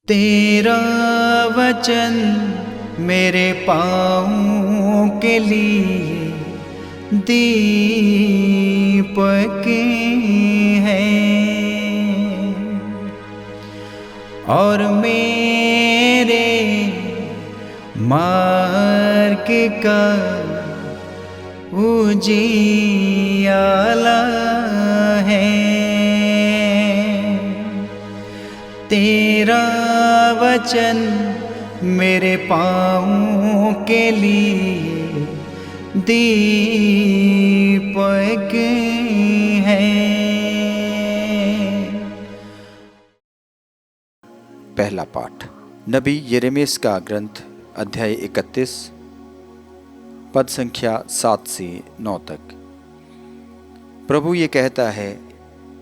तेरा वचन मेरे पाँवों के लिए दीपक है और मेरे मार्ग का उजियाला है। तेरा वचन मेरे पाँवों के लिए दीपक है। पहला पाठ नबी यिर्मयाह का ग्रंथ अध्याय 31 पद संख्या 7 से 9 तक। प्रभु ये कहता है,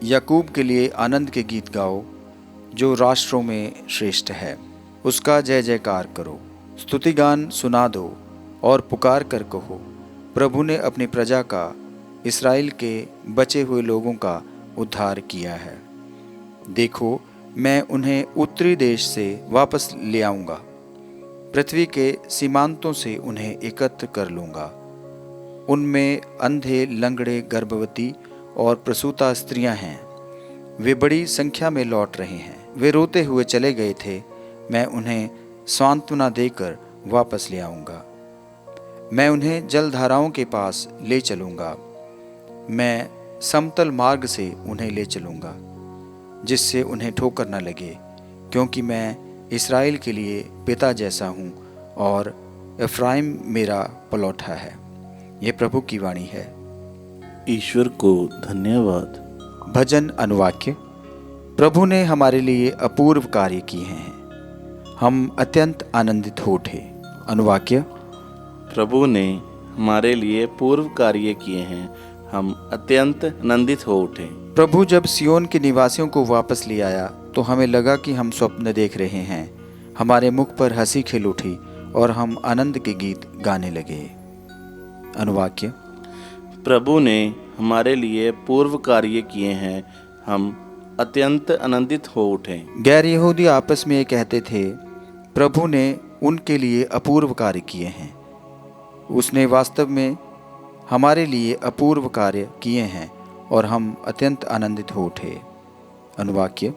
याकूब के लिए आनंद के गीत गाओ जो राष्ट्रों में श्रेष्ठ है। उसका जय जयकार करो, स्तुतिगान सुना दो और पुकार कर कहो, प्रभु ने अपनी प्रजा का, इस्राएल के बचे हुए लोगों का उद्धार किया है। देखो, मैं उन्हें उत्तरी देश से वापस ले आऊँगा, पृथ्वी के सीमांतों से उन्हें एकत्र कर लूँगा। उनमें अंधे, लंगड़े, गर्भवती और प्रसूता स्त्रियां हैं। वे बड़ी संख्या में लौट रहे हैं। वे रोते हुए चले गए थे, मैं उन्हें सांत्वना देकर वापस ले आऊँगा। मैं उन्हें जलधाराओं के पास ले चलूँगा। मैं समतल मार्ग से उन्हें ले चलूँगा, जिससे उन्हें ठोकर न लगे, क्योंकि मैं इस्राएल के लिए पिता जैसा हूँ और एफ्राइम मेरा पलौठा है। ये प्रभु की वाणी है। ईश्वर को धन्यवाद। भजन अनुवाक्य। प्रभु ने हमारे लिए अपूर्व कार्य किए हैं, हम अत्यंत आनंदित हो उठे। अनुवाक्य। प्रभु ने हमारे लिए पूर्व कार्य किए हैं, हम अत्यंत आनंदित हो उठे। प्रभु जब सियोन के निवासियों को वापस ले आया तो हमें लगा कि हम स्वप्न देख रहे हैं। हमारे मुख पर हंसी खिल उठी और हम आनंद के गीत गाने लगे। अनुवाक्य। प्रभु ने हमारे लिए पूर्व कार्य किए हैं, हम अत्यंत आनंदित हो उठे। गैर यहूदी आपस में ये कहते थे, प्रभु ने उनके लिए अपूर्व कार्य किए हैं। उसने वास्तव में हमारे लिए अपूर्व कार्य किए हैं और हम अत्यंत आनंदित हो उठे। अनुवाक्य।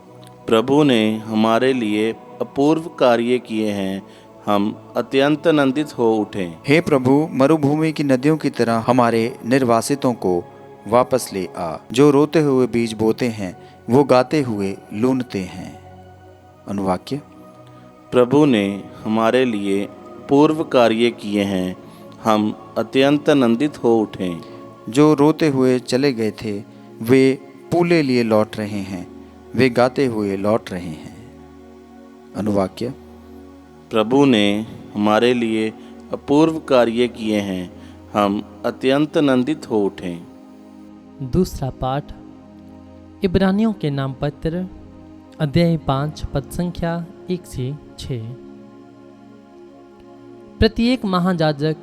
प्रभु ने हमारे लिए अपूर्व कार्य किए हैं, हम अत्यंत आनंदित हो उठे। हे प्रभु, मरुभूमि की नदियों की तरह हमारे निर्वासितों को वापस ले आ। जो रोते हुए बीज बोते हैं, वो गाते हुए लूनते हैं। अनुवाक्य। प्रभु ने हमारे लिए पूर्व कार्य किए हैं, हम अत्यंत आनंदित हो उठे। जो रोते हुए चले गए थे, वे पूले लिए लौट रहे हैं, वे गाते हुए लौट रहे हैं। अनुवाक्य। प्रभु ने हमारे लिए अपूर्व कार्य किए हैं, हम अत्यंत आनंदित हो उठे। दूसरा पाठ इब्रानियों के नाम पत्र अध्याय 5 पद संख्या 1 से 6। प्रत्येक महायाजक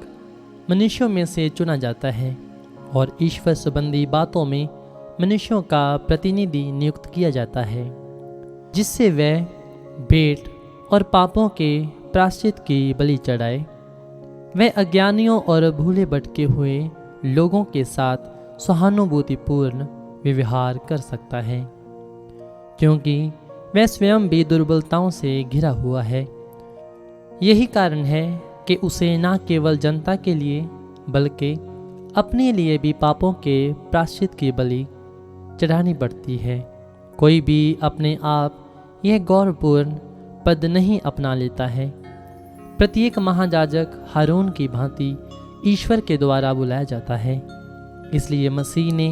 मनुष्यों में से चुना जाता है और ईश्वर संबंधी बातों में मनुष्यों का प्रतिनिधि नियुक्त किया जाता है, जिससे वह भेंट और पापों के प्रायश्चित की बलि चढ़ाए। वह अज्ञानियों और भूले भटके हुए लोगों के साथ सहानुभूतिपूर्ण व्यवहार कर सकता है, क्योंकि वह स्वयं भी दुर्बलताओं से घिरा हुआ है। यही कारण है कि उसे न केवल जनता के लिए बल्कि अपने लिए भी पापों के प्रायश्चित की बलि चढ़ानी पड़ती है। कोई भी अपने आप यह गौरवपूर्ण पद नहीं अपना लेता है। प्रत्येक महायाजक हारून की भांति ईश्वर के द्वारा बुलाया जाता है। इसलिए मसीह ने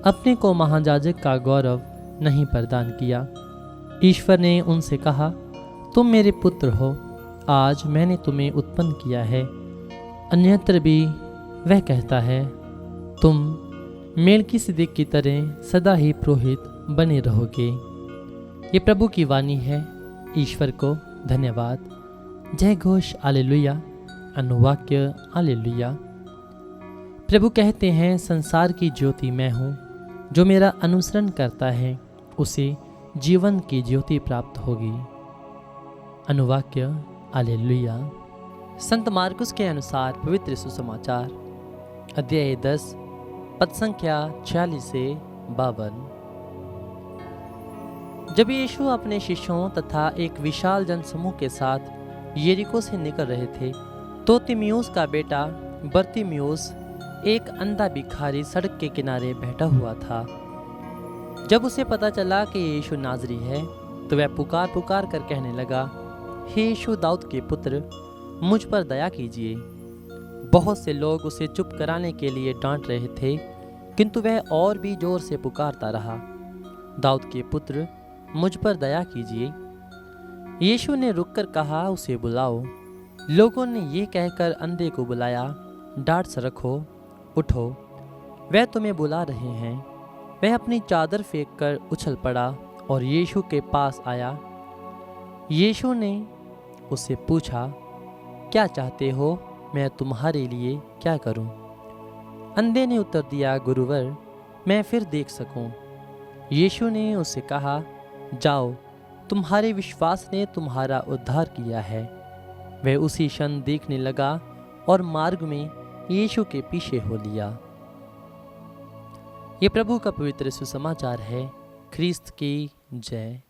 अपने को महायाजक का गौरव नहीं प्रदान किया। ईश्वर ने उनसे कहा, तुम मेरे पुत्र हो, आज मैंने तुम्हें उत्पन्न किया है। अन्यत्र भी वह कहता है, तुम मेलकिसदेक की तरह सदा ही पुरोहित बने रहोगे। ये प्रभु की वाणी है। ईश्वर को धन्यवाद। जय घोष हालेलुया। अनुवाक्य हालेलुया। प्रभु कहते हैं, संसार की ज्योति मैं हूँ, जो मेरा अनुसरण करता है उसे जीवन की ज्योति प्राप्त होगी। अनुवाक्य हालेलुया। संत मार्कुस के अनुसार पवित्र सुसमाचार अध्याय 10 पद संख्या 46 से 52। जब यीशु अपने शिष्यों तथा एक विशाल जनसमूह के साथ यरीको से निकल रहे थे तो तिमियुस का बेटा बर्तिमियुस एक अंधा भिखारी सड़क के किनारे बैठा हुआ था। जब उसे पता चला कि यीशु नाज़री है तो वह पुकार पुकार कर कहने लगा, हे यीशु दाऊद के पुत्र, मुझ पर दया कीजिए। बहुत से लोग उसे चुप कराने के लिए डांट रहे थे, किंतु वह और भी जोर से पुकारता रहा, दाऊद के पुत्र, मुझ पर दया कीजिए। यीशु ने रुककर कहा, उसे बुलाओ। लोगों ने ये कहकर अंधे को बुलाया, डांट से रखो, उठो, वह तुम्हें बुला रहे हैं। वह अपनी चादर फेंककर उछल पड़ा और यीशु के पास आया। यीशु ने उससे पूछा, क्या चाहते हो, मैं तुम्हारे लिए क्या करूं? अंधे ने उत्तर दिया, गुरुवर, मैं फिर देख सकूं। यीशु ने उससे कहा, जाओ, तुम्हारे विश्वास ने तुम्हारा उद्धार किया है। वह उसी क्षण देखने लगा और मार्ग में यीशु के पीछे हो लिया। ये प्रभु का पवित्र सुसमाचार है। ख्रीस्त की जय।